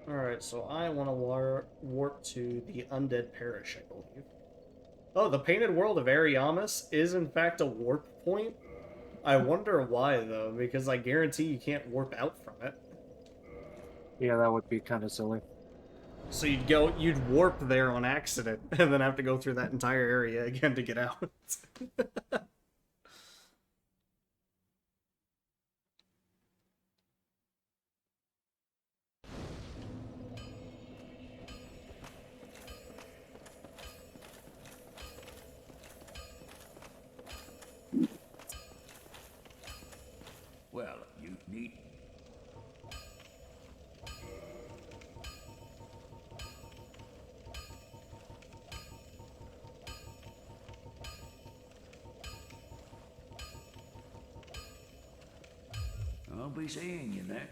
Alright, so I want to warp to the Undead Parish, I believe. Oh, the Painted World of Ariamis is in fact a warp point? I wonder why, though, because I guarantee you can't warp out from it. Yeah, that would be kind of silly. So you'd warp there on accident, and then have to go through that entire area again to get out. Well, you neat. I'll be seeing you there.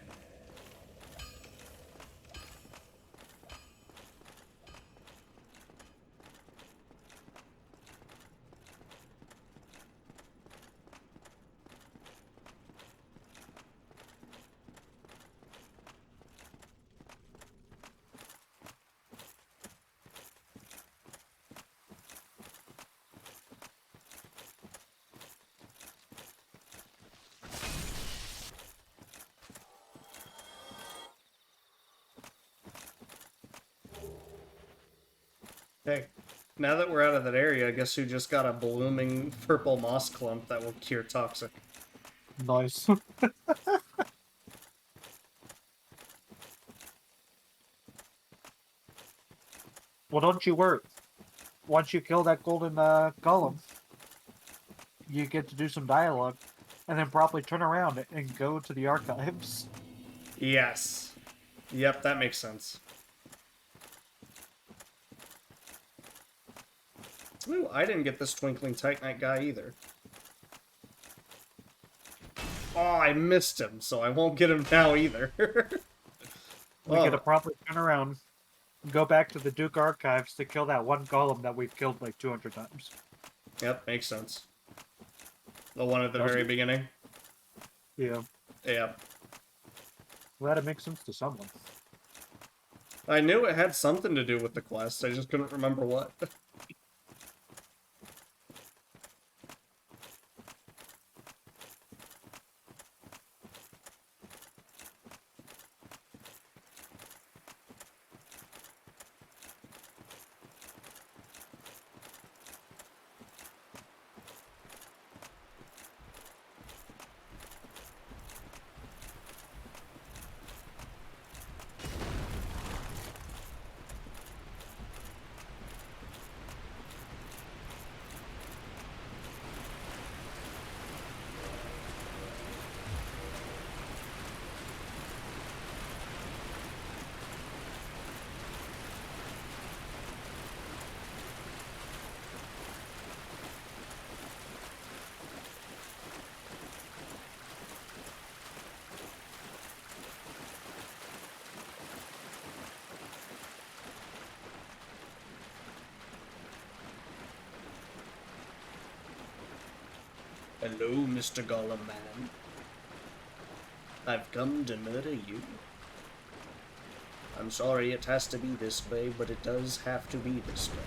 Hey, now that we're out of that area, I guess who just got a blooming purple moss clump that will cure toxic? Nice. Well, don't you worry. Once you kill that golden golem, you get to do some dialogue, and then probably turn around and go to the archives. Yes. Yep, that makes sense. Ooh, I didn't get this Twinkling Titanite guy either. Oh, I missed him, so I won't get him now either. We get to Oh, probably turn around, and go back to the Duke archives to kill that one golem that we've killed like 200 times. yep, makes sense. The one at the Doesn't very it? beginning. Yeah. Yep. Glad it makes sense to someone. I knew it had something to do with the quest, I just couldn't remember what. Hello, Mr. Golem Man. I've come to murder you. I'm sorry it has to be this way, but it does have to be this way.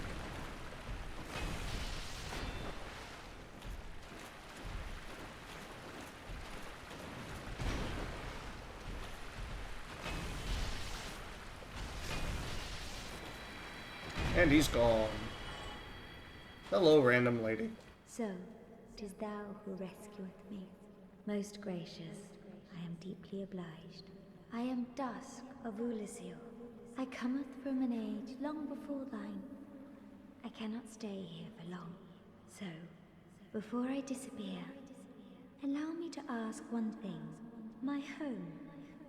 And he's gone. Hello, random lady. So, 'tis thou who rescueth me. Most gracious, I am deeply obliged. I am Dusk of Oolacile. I cometh from an age long before thine. I cannot stay here for long. So, before I disappear, allow me to ask one thing. My home,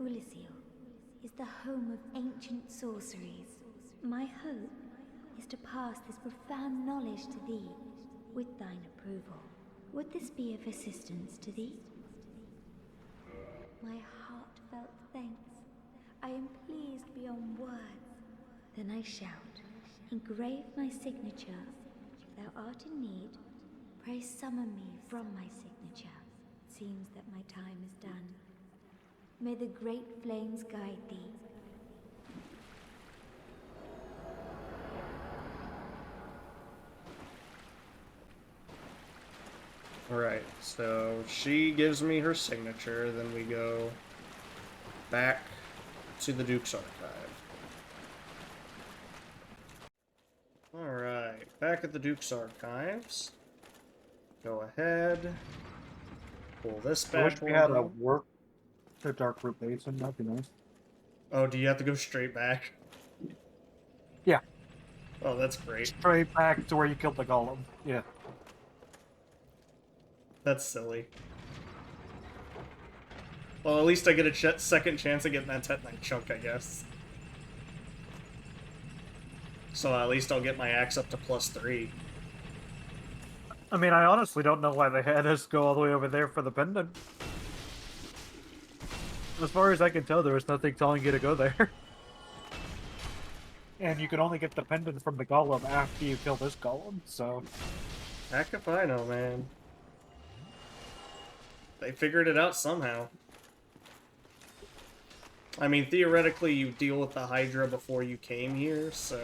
Oolacile, is the home of ancient sorceries. My hope is to pass this profound knowledge to thee, with thine approval. Would this be of assistance to thee? My heartfelt thanks. I am pleased beyond words. Then I shout, engrave my signature. If thou art in need, pray summon me from my signature. It seems that my time is done. May the great flames guide thee. Alright, so she gives me her signature, then we go back to the Duke's archive. Alright, back at the Duke's archives. Go ahead. Pull this I wish bad we boy had a out. work to Dark Root Basin. That'd be nice. Oh, do you have to go straight back? Yeah, Oh, that's great. straight back to where you killed the golem. Yeah. That's silly. Well, at least I get a second chance of getting that Tetanite chunk, I guess. So at least I'll get my axe up to +3. I mean, I honestly don't know why they had us go all the way over there for the pendant. As far as I can tell, there was nothing telling you to go there. And you can only get the pendant from the golem after you kill this golem, so... Heck if I know, man. They figured it out somehow. I mean, theoretically, you deal with the Hydra before you came here, so...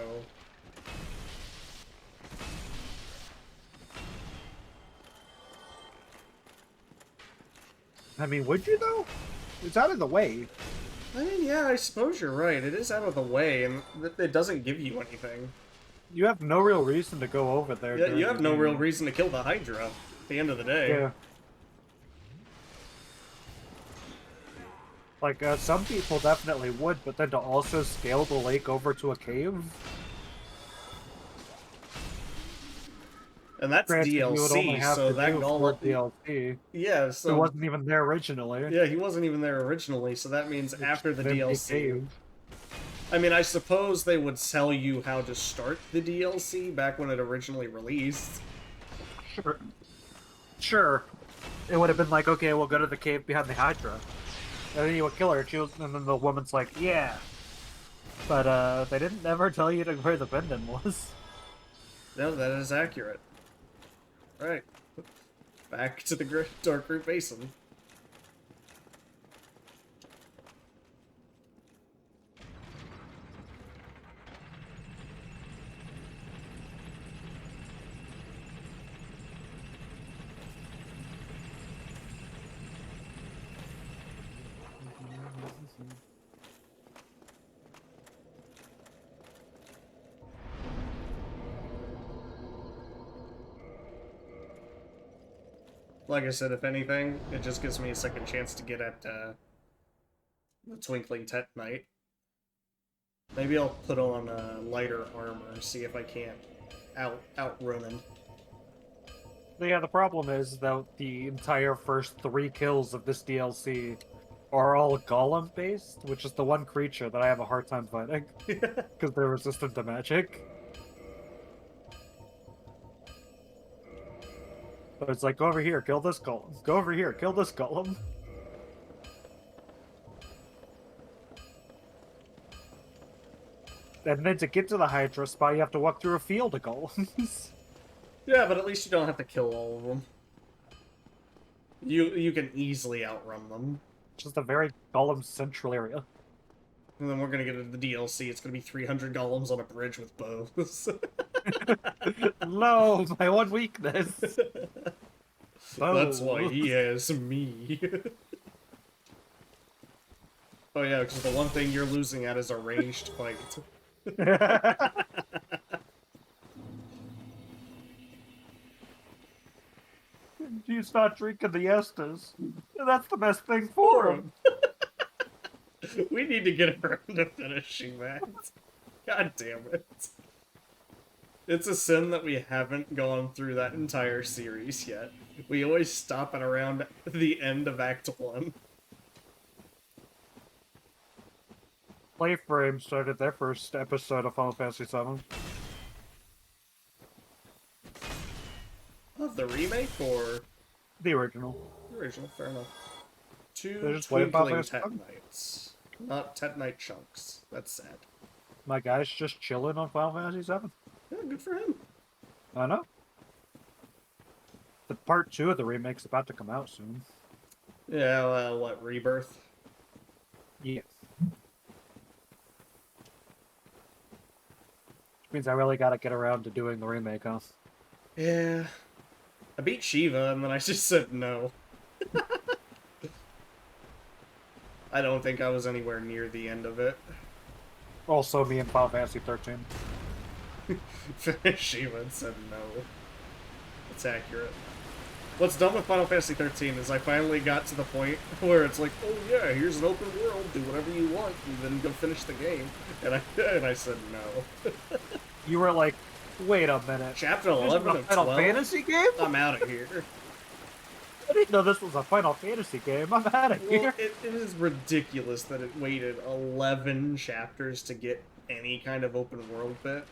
I mean, would you, though? It's out of the way. I mean, yeah, I suppose you're right. It is out of the way, and it doesn't give you anything. You have no real reason to go over there. Yeah, during you have the no game. real reason to kill the Hydra at the end of the day. Yeah. Like, some people definitely would, but then to also scale the lake over to a cave? And that's Granted, you would only DLC, have so to that do golem... 4 DLC. Yeah, It so... wasn't even there originally. Yeah, he wasn't even there originally, so that means after the Then they DLC... cave. I mean, I suppose they would tell you how to start the DLC back when it originally released. Sure. Sure. It would have been like, okay, we'll go to the cave behind the Hydra. And then you would kill her, and then the woman's like, yeah. But, they didn't ever tell you where the pendant was. No, that is accurate. Right. Back to the Dark Root Basin. Like I said, if anything, it just gives me a second chance to get at the Twinkling Tetanite. Maybe I'll put on lighter armor, see if I can't outrun him. But yeah, the problem is that the entire first 3 kills of this DLC are all golem based, which is the one creature that I have a hard time fighting because they're resistant to magic. But it's like, go over here, kill this golem. Go over here, kill this golem. And then to get to the Hydra spot, you have to walk through a field of golems. Yeah, but at least you don't have to kill all of them. You can easily outrun them. Just a very golem central area. And then we're gonna get into the DLC. It's gonna be 300 golems on a bridge with bows. No, my one weakness. That's why Bows. he has me. Oh yeah, because the one thing you're losing at is a ranged fight. He's not drinking the Estes. That's the best thing for him. We need to get around to finishing that. God damn it. It's a sin that we haven't gone through that entire series yet. We always stop at around the end of Act 1. Playframe started their first episode of Final Fantasy VII. Of the remake or The original. the original? Fair enough. They're Two just playing Final twinkling Fantasy VII. Tetanites. Not Tetanite chunks. That's sad. My guy's just chilling on Final Fantasy VII. Yeah, good for him. I know. The part 2 of the remake's about to come out soon. Yeah, what, Rebirth? Yeah. Which means I really gotta get around to doing the remake, huh? Yeah. I beat Shiva, and then I just said no. I don't think I was anywhere near the end of it. Also, me and Final Fantasy 13. Finished Shiva and said no. It's accurate. What's done with Final Fantasy 13 is I finally got to the point where it's like, oh yeah, here's an open world, do whatever you want, and then go finish the game. And I said no. You were like, wait a minute. Chapter This is 11 a of Final 12? Fantasy game? I'm out of here. I didn't know this was a Final Fantasy game. I'm out of Well, here. it is ridiculous that it waited 11 chapters to get any kind of open world bit.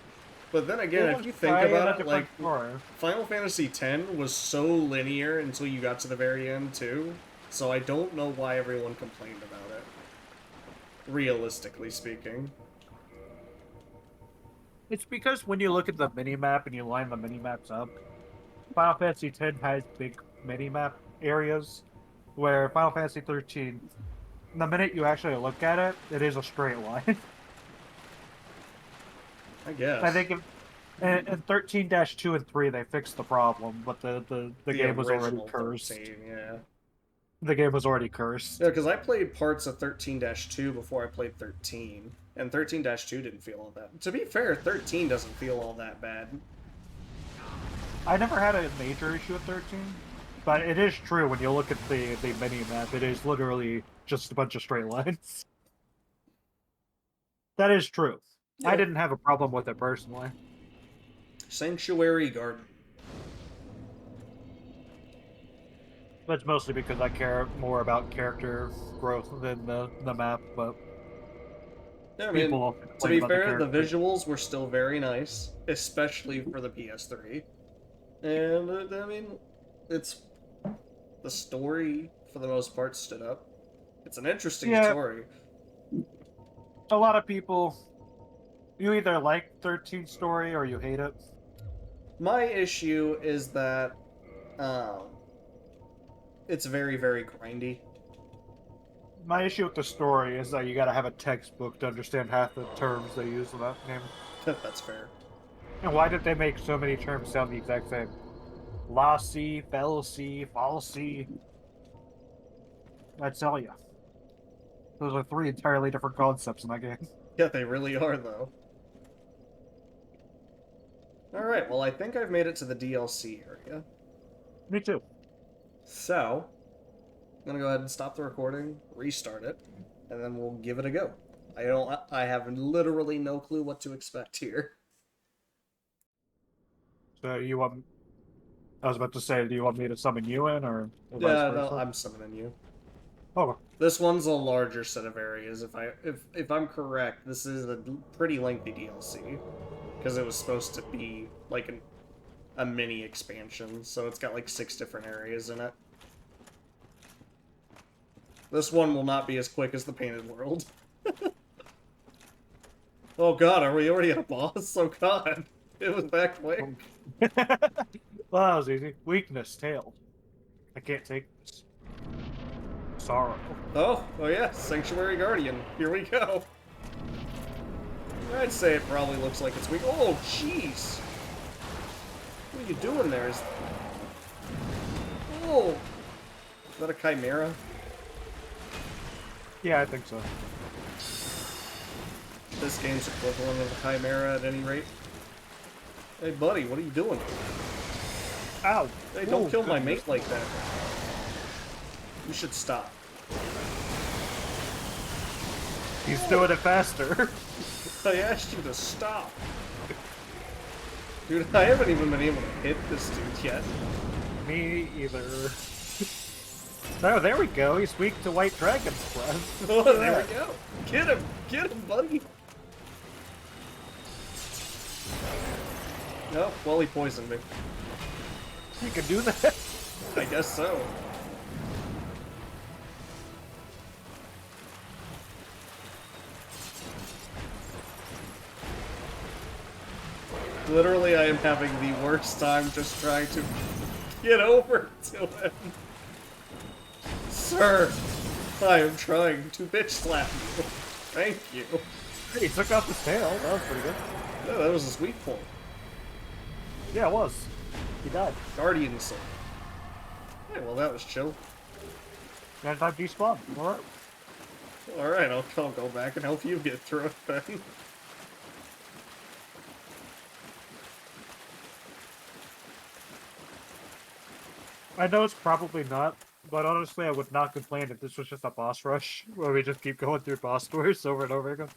But then again, if you think about it, like, Final Fantasy X was so linear until you got to the very end, too. So I don't know why everyone complained about it. Realistically speaking. It's because when you look at the minimap and you line the minimaps up, Final Fantasy X has big minimap areas, where Final Fantasy 13, the minute you actually look at it, it is a straight line. I guess. I think in 13-2 and 3 they fixed the problem, but the game was already original cursed. 13, yeah. The game was already cursed. Yeah, because I played parts of 13-2 before I played 13, and 13-2 didn't feel all that. To be fair, 13 doesn't feel all that bad. I never had a major issue with 13, but it is true when you look at the mini-map, it is literally just a bunch of straight lines. That is true. Yeah. I didn't have a problem with it personally. Sanctuary Garden. That's mostly because I care more about character growth than the map, but Yeah, I mean, people to be complain about fair, the characters. visuals were still very nice, especially for the PS3. And, I mean, it's... The story, for the most part, stood up. It's an interesting story. A lot of people, you either like 13 story or you hate it. My issue is that, it's very, very grindy. My issue with the story is that you gotta have a textbook to understand half the terms they use in that game. That's fair. And why did they make so many terms sound the exact same? Lossy, fallacy, falsy. I tell you. Those are 3 entirely different concepts in that game. Yeah, they really are, though. Alright, well, I think I've made it to the DLC area. Me too. So, I'm gonna go ahead and stop the recording, restart it, and then we'll give it a go. I have literally no clue what to expect here. So you want... I was about to say, do you want me to summon you in, or vice Yeah, versa? no, I'm summoning you. Oh, This one's a larger set of areas. If I'm correct, this is a pretty lengthy DLC because it was supposed to be like a mini expansion, so it's got like 6 different areas in it. This one will not be as quick as the Painted World. Oh god, are we already at a boss? Oh god, it was that quick. well, that was easy. Weakness, tail. I can't take this. Sorrow. Oh yeah, Sanctuary Guardian. Here we go. I'd say it probably looks like it's weak. Oh, jeez! What are you doing there? Oh! Is that a chimera? Yeah, I think so. This game's equivalent of a chimera at any rate. Hey, buddy, what are you doing? Ow! Hey, don't Ooh, kill my goodness. mate like that. You should stop. He's doing it faster. I asked you to stop. Dude, I haven't even been able to hit this dude yet. Me either. Oh, there we go. He's weak to White Dragon's breath. Oh, there we go. Get him, buddy. No, well, he poisoned me. You can do that. I guess so. Literally, I am having the worst time just trying to get over to him. Sir, I am trying to bitch slap you. Thank you. He took off his tail. That was pretty good. Oh, that was a sweet point. Yeah, it was. He died. Guardian Soul. Alright, well that was chill. And time despawn. Alright. Alright, I'll go back and help you get through it then. I know it's probably not, but honestly I would not complain if this was just a boss rush, where we just keep going through boss doors over and over again.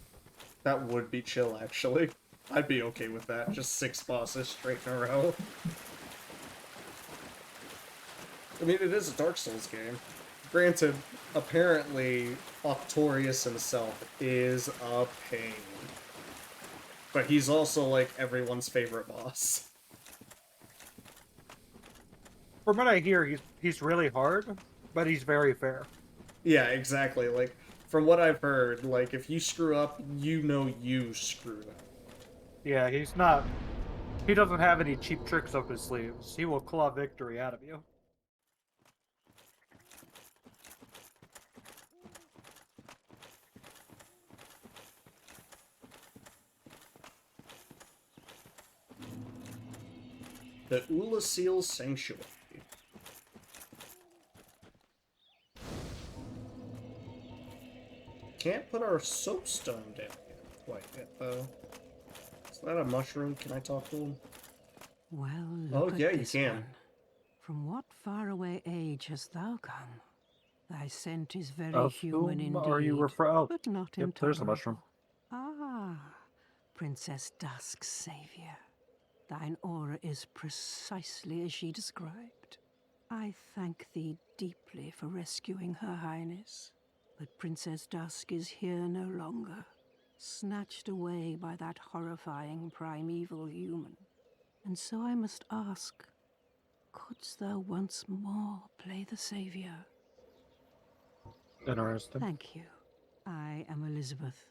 That would be chill, actually. I'd be okay with that. Just 6 bosses straight in a row. I mean, it is a Dark Souls game. Granted, apparently, Octorius himself is a pain. But he's also, like, everyone's favorite boss. From what I hear, he's really hard, but he's very fair. Yeah, exactly. Like, from what I've heard, like, if you screw up, you know you screwed up. Yeah, he's not... He doesn't have any cheap tricks up his sleeves. He will claw victory out of you. The Oolacile Sanctuary. Can't put our soapstone down yet, quite yet, though. Is that a mushroom? Can I talk to him? Well, Oh, look yeah, at you this can. one. From what faraway age hast thou come? Thy scent is very Of human whom indeed, are you referring? but not Yep, intolerable. there's a mushroom. Ah, Princess Dusk's savior. Thine aura is precisely as she described. I thank thee deeply for rescuing Her Highness, but Princess Dusk is here no longer, snatched away by that horrifying primeval human. And so I must ask, couldst thou once more play the savior? Interesting. Thank you. I am Elizabeth,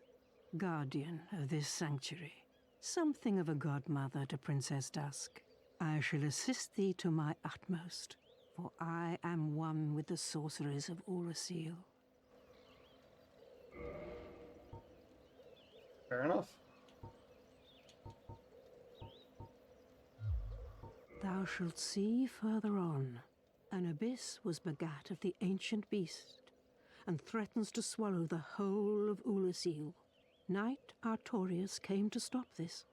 guardian of this sanctuary. Something of a godmother to Princess Dusk. I shall assist thee to my utmost, for I am one with the sorcerers of Oolacile. Fair enough. Thou shalt see further on. An abyss was begat of the ancient beast, and threatens to swallow the whole of Oolacile. Knight Artorius came to stop this,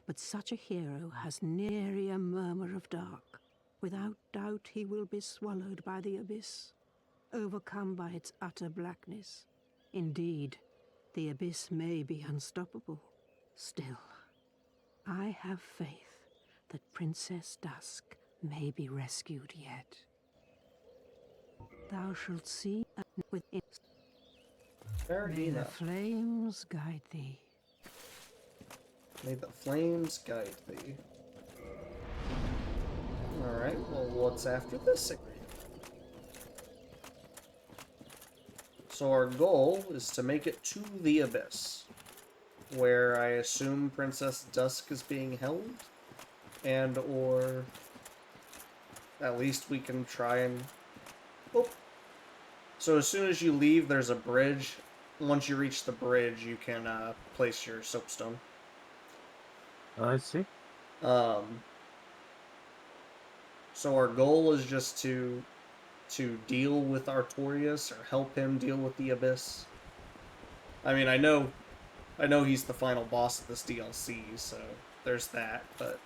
but such a hero has nary a murmur of dark. Without doubt he will be swallowed by the abyss, overcome by its utter blackness. Indeed, the abyss may be unstoppable. Still, I have faith that Princess Dusk may be rescued yet. Thou shalt see within. Fair May the enough. flames guide thee. May the flames guide thee. Alright, well, what's after this area? So our goal is to make it to the Abyss, where I assume Princess Dusk is being held, and or at least we can try and... Oh. So as soon as you leave, there's a bridge. Once you reach the bridge, you can place your soapstone. I see. So our goal is just to deal with Artorius, or help him deal with the Abyss. I mean, I know he's the final boss of this DLC, so there's that, but...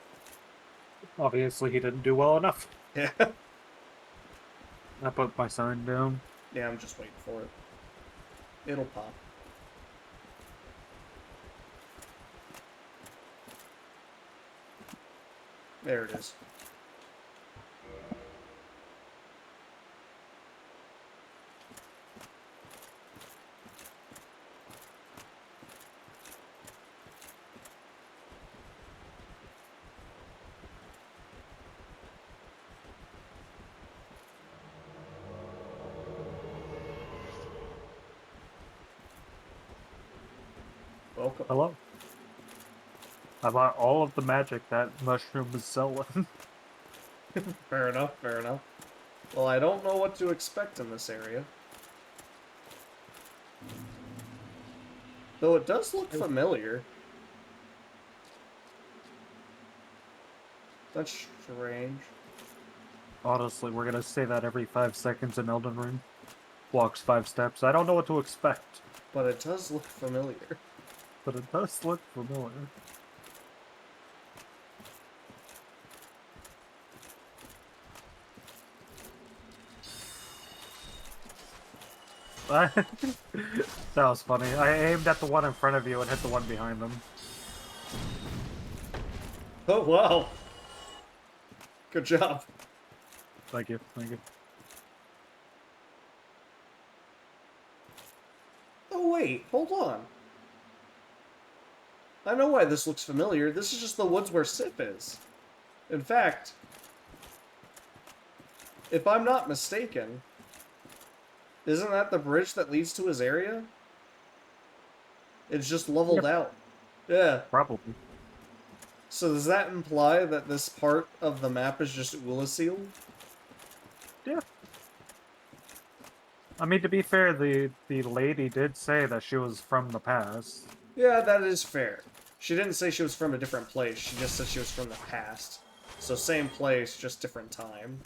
Obviously he didn't do well enough. Yeah. I put my sign down. Yeah, I'm just waiting for it. It'll pop. There it is. Welcome. Hello. I bought all of the magic that mushroom is selling. Fair enough, fair enough. Well, I don't know what to expect in this area. Though it does look familiar. That's strange. Honestly, we're gonna say that every 5 seconds in Elden Ring. Walks 5 steps. I don't know what to expect, But it does look familiar. but it does look familiar. That was funny. I aimed at the one in front of you and hit the one behind them. Oh, wow. Good job. Thank you, thank you. Oh, wait. Hold on. I know why this looks familiar. This is just the woods where Sif is. In fact, if I'm not mistaken, isn't that the bridge that leads to his area? It's just leveled Yep. out. Yeah. Probably. So does that imply that this part of the map is just Oolacile? Yeah. I mean, to be fair, the lady did say that she was from the past. Yeah, that is fair. She didn't say she was from a different place. She just said she was from the past. So same place, just different time.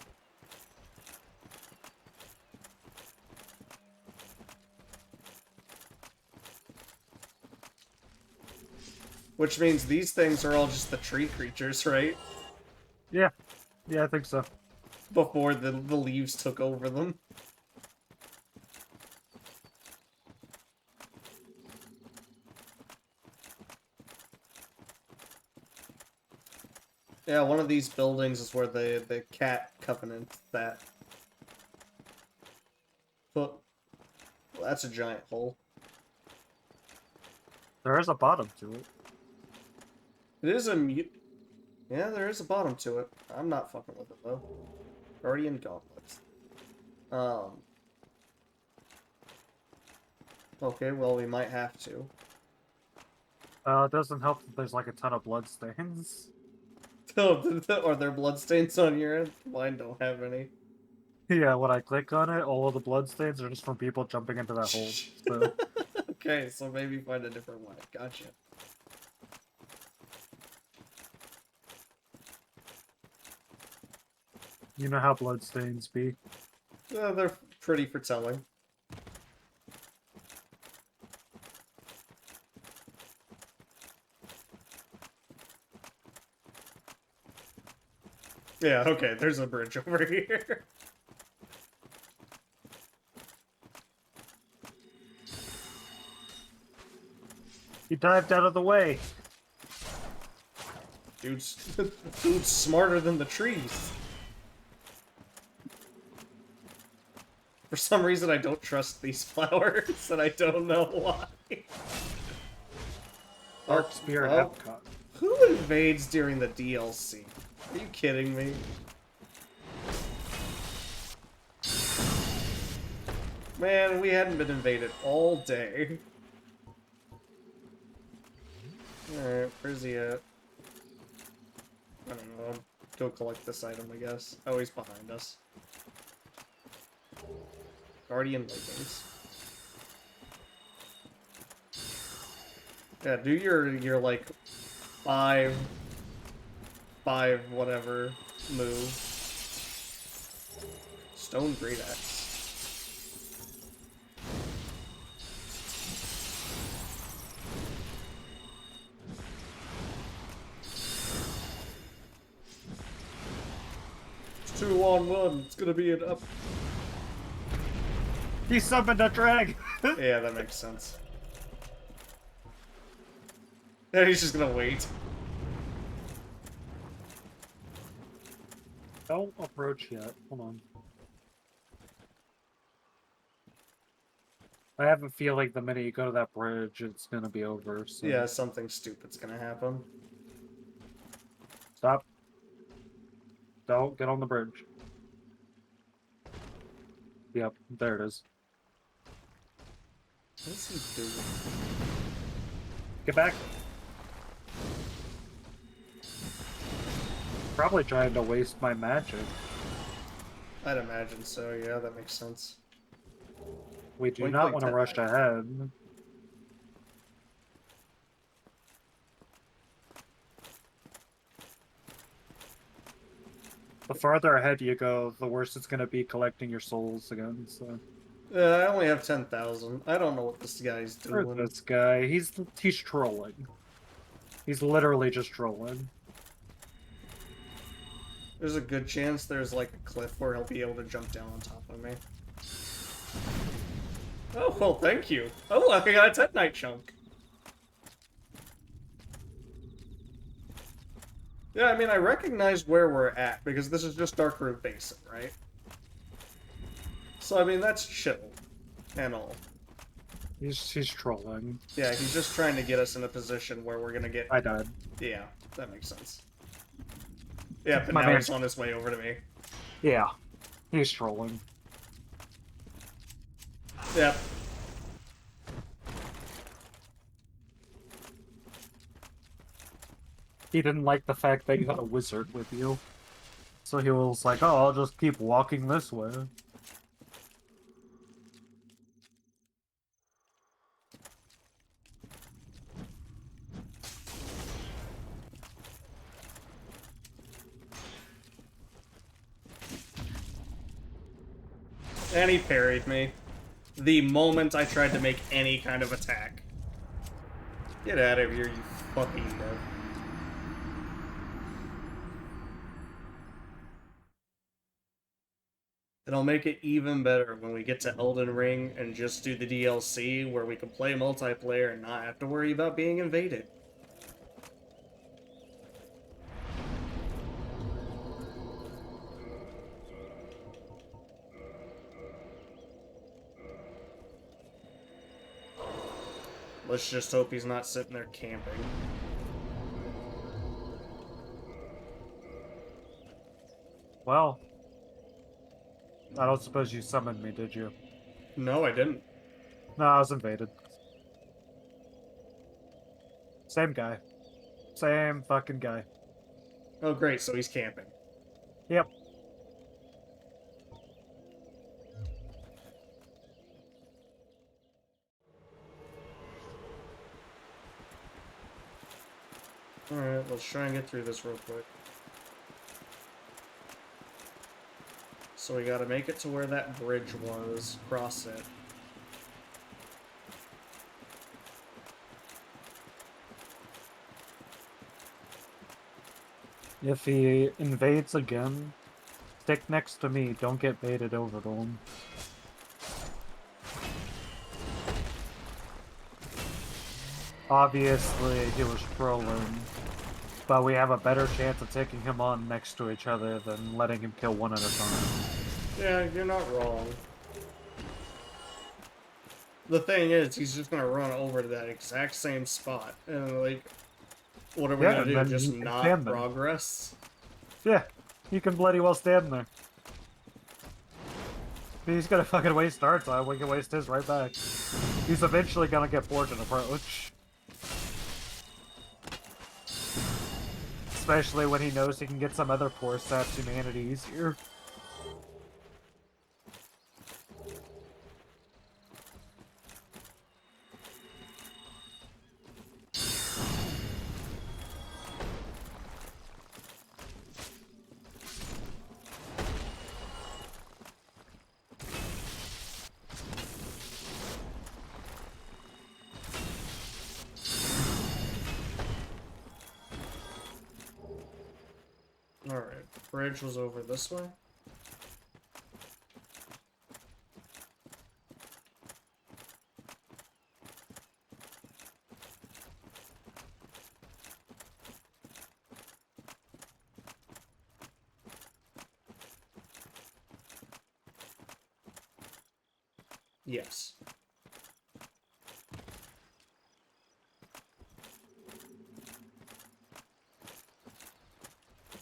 Which means these things are all just the tree creatures, right? Yeah. Yeah, I think so. Before the leaves took over them. Yeah, one of these buildings is where the cat covenant that. But well, that's a giant hole. There is a bottom to it. It is a mute. Yeah, there is a bottom to it. I'm not fucking with it though. Guardian gauntlets. Okay, well we might have to. It doesn't help that there's like a ton of bloodstains. Oh, are there bloodstains on your end? Mine don't have any. Yeah, when I click on it, all of the bloodstains are just from people jumping into that hole. So, Okay, so maybe find a different way. Gotcha. you know how bloodstains be. They're pretty foretelling. Yeah, okay, there's a bridge over here. He dived out of the way. Dude's smarter than the trees. For some reason, I don't trust these flowers, and I don't know why. Dark Spirit oh. Epcot. Who invades during the DLC? Are you kidding me? Man, we hadn't been invaded all day. Alright, where's he at? I don't know. I'll go collect this item, I guess. Oh, he's behind us. Guardian leggings. Yeah, do your like five whatever move. Stone great axe. It's 2-on-1. It's gonna be an up. He summoned a dragon! Yeah, that makes sense. Yeah, he's just gonna wait. Don't approach yet. Hold on. I have a feeling the minute you go to that bridge, it's gonna be over, so... Yeah, something stupid's gonna happen. Stop. Don't get on the bridge. Yep, there it is. What is he doing? Get back. Probably trying to waste my magic. I'd imagine so, yeah, that makes sense. We do Wink, not wink, want to tap, rush tap. ahead. The farther ahead you go, the worse it's gonna be collecting your souls again, so... I only have 10,000. I don't know what this guy's Or doing. this guy, he's trolling. He's literally just trolling. There's a good chance there's like a cliff where he'll be able to jump down on top of me. Oh, well, thank you. Oh, look, I got a Tetanite chunk. Yeah, I mean, I recognize where we're at, because this is just Dark Root Basin, right? So, I mean, that's chill. And all. He's trolling. Yeah, he's just trying to get us in a position where we're gonna get... I died. Yeah, that makes sense. Yeah, but My now man. he's on his way over to me. Yeah. He's trolling. Yep. He didn't like the fact that you had a wizard with you. So he was like, oh, I'll just keep walking this way. And he parried me. The moment I tried to make any kind of attack. Get out of here, you fucking nerd. It'll make it even better when we get to Elden Ring and just do the DLC where we can play multiplayer and not have to worry about being invaded. Let's just hope he's not sitting there camping. Well, I don't suppose you summoned me, did you? No, I didn't. No, I was invaded. Same guy. Same fucking guy. Oh, great, so he's camping. Yep. Alright, let's try and get through this real quick. So we gotta make it to where that bridge was, cross it. If he invades again, stick next to me. Don't get baited over to him. Obviously, he was trolling, but we have a better chance of taking him on next to each other than letting him kill one at a time. Yeah, you're not wrong. The thing is, he's just gonna run over to that exact same spot, and like, what are we gonna do? Just not progress? Yeah, you can bloody well stand there. He's gonna fucking waste our time, we can waste his right back. He's eventually gonna get bored and approach. Especially when he knows he can get some other poor stats humanity easier. Alright, bridge was over this way. Yes.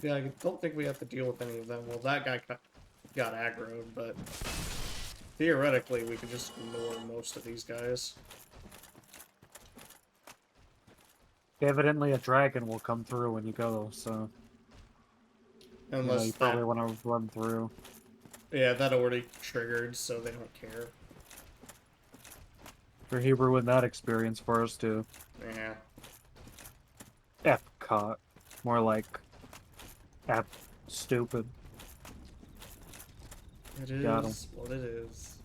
Yeah, I don't think we have to deal with any of them. Well, that guy got aggroed, but theoretically we could just ignore most of these guys. Evidently a dragon will come through when you go, so... Unless you probably want to run through. Yeah, that already triggered, so they don't care. For he ruined that experience for us, too. Yeah. Epcot. More like... stupid. It Got 'em. is what it is.